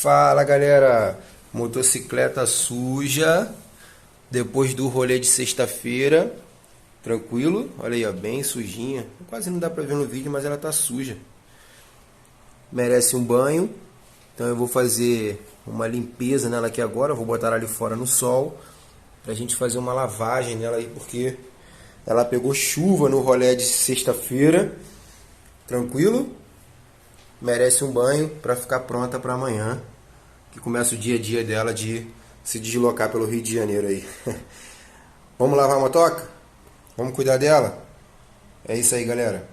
Fala galera, motocicleta suja depois do rolê de sexta-feira, tranquilo? Olha aí, ó, bem sujinha, quase não dá pra ver no vídeo, mas ela tá suja, merece um banho. Então eu vou fazer uma limpeza nela aqui agora, vou botar ela ali fora no sol pra gente fazer uma lavagem nela aí, porque ela pegou chuva no rolê de sexta-feira, tranquilo? Merece um banho para ficar pronta para amanhã, que começa o dia a dia dela de se deslocar pelo Rio de Janeiro aí. Vamos lavar a motoca? Vamos cuidar dela? É isso aí, galera.